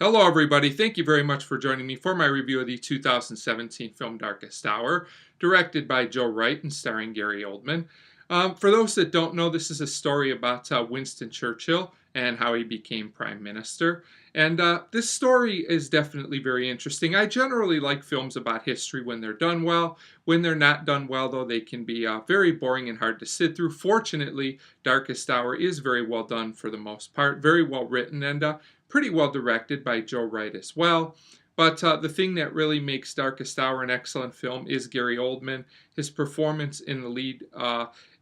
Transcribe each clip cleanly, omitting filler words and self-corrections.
Hello, everybody. Thank you very much for joining me for my review of the 2017 film Darkest Hour, directed by Joe Wright and starring Gary Oldman. For those that don't know, this is a story about Winston Churchill and how he became prime minister. And this story is definitely very interesting. I generally like films about history when they're done well. When they're not done well, though, they can be very boring and hard to sit through. Fortunately, Darkest Hour is very well done for the most part, very well written, and pretty well directed by Joe Wright as well. But the thing that really makes Darkest Hour an excellent film is Gary Oldman. His performance in the lead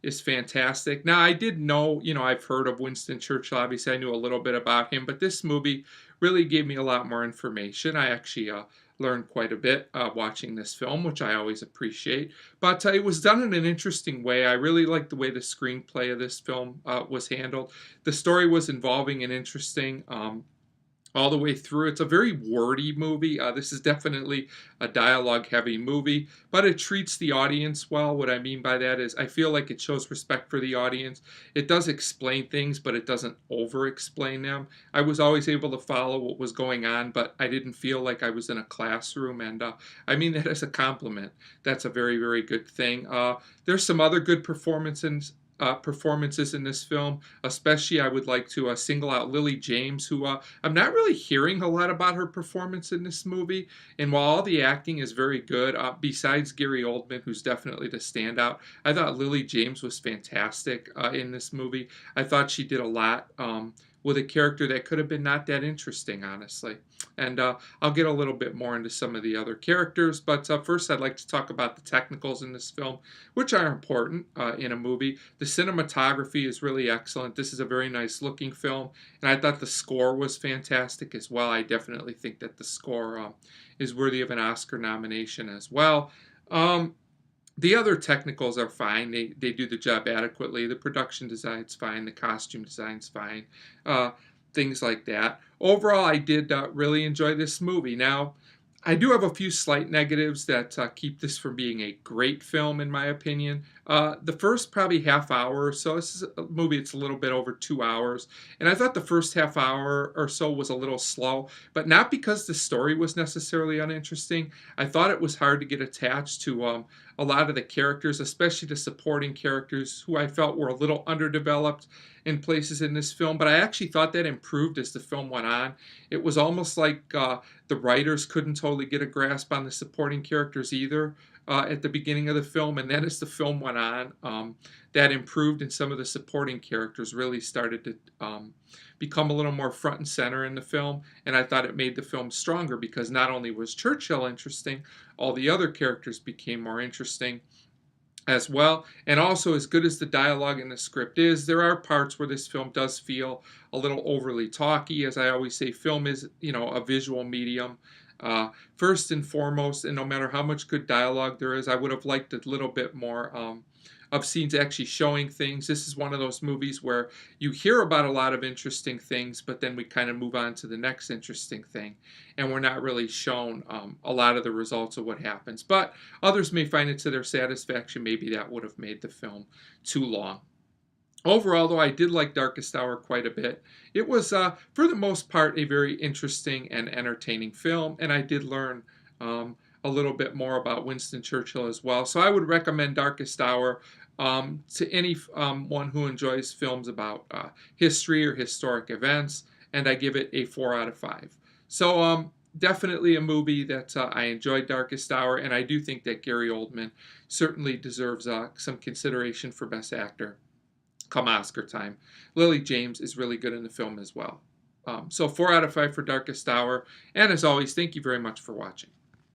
is fantastic. Now, I did know, I've heard of Winston Churchill. Obviously, I knew a little bit about him, but this movie really gave me a lot more information. I actually learned quite a bit watching this film, which I always appreciate. But it was done in an interesting way. I really liked the way the screenplay of this film was handled. The story was involving and interesting. All the way through. It's a very wordy movie. This is definitely a dialogue-heavy movie, but it treats the audience well. What I mean by that is I feel like it shows respect for the audience. It does explain things, but it doesn't over-explain them. I was always able to follow what was going on, but I didn't feel like I was in a classroom, and I mean that as a compliment. That's a very, very good thing. There's some other good performances in this film. Especially, I would like to single out Lily James, who I'm not really hearing a lot about her performance in this movie. And while all the acting is very good, besides Gary Oldman, who's definitely the standout, I thought Lily James was fantastic in this movie. I thought she did a lot with a character that could have been not that interesting, honestly. And I'll get a little bit more into some of the other characters, but first I'd like to talk about the technicals in this film, which are important in a movie. The cinematography is really excellent. This is a very nice looking film, and I thought the score was fantastic as well. I definitely think that the score is worthy of an Oscar nomination as well. The other technicals are fine. They do the job adequately. The production design's fine. The costume design's fine. Uh, Things like that. Overall, I did really enjoy this movie. Now, I do have a few slight negatives that keep this from being a great film, in my opinion. The first probably half hour or so, this is a movie that's a little bit over 2 hours, and I thought the first half hour or so was a little slow, but not because the story was necessarily uninteresting. I thought it was hard to get attached to a lot of the characters, especially the supporting characters, who I felt were a little underdeveloped in places in this film, but I actually thought that improved as the film went on. It was almost like the writers couldn't totally get a grasp on the supporting characters either at the beginning of the film, and then as the film went on, that improved, and some of the supporting characters really started to become a little more front and center in the film, and I thought it made the film stronger because not only was Churchill interesting, all the other characters became more interesting as well. And also, as good as the dialogue in the script is, there are parts where this film does feel a little overly talky. As I always say, film is, a visual medium. First and foremost, and no matter how much good dialogue there is, I would have liked a little bit more of scenes actually showing things. This is one of those movies where you hear about a lot of interesting things, but then we kind of move on to the next interesting thing, and we're not really shown a lot of the results of what happens. But others may find it to their satisfaction. Maybe that would have made the film too long. Overall, though, I did like Darkest Hour quite a bit. It was, for the most part, a very interesting and entertaining film, and I did learn a little bit more about Winston Churchill as well. So I would recommend Darkest Hour to anyone who enjoys films about history or historic events, and I give it a 4 out of 5. So definitely a movie that I enjoyed, Darkest Hour, and I do think that Gary Oldman certainly deserves some consideration for Best Actor come Oscar time. Lily James is really good in the film as well. So 4 out of 5 for Darkest Hour, and as always, thank you very much for watching.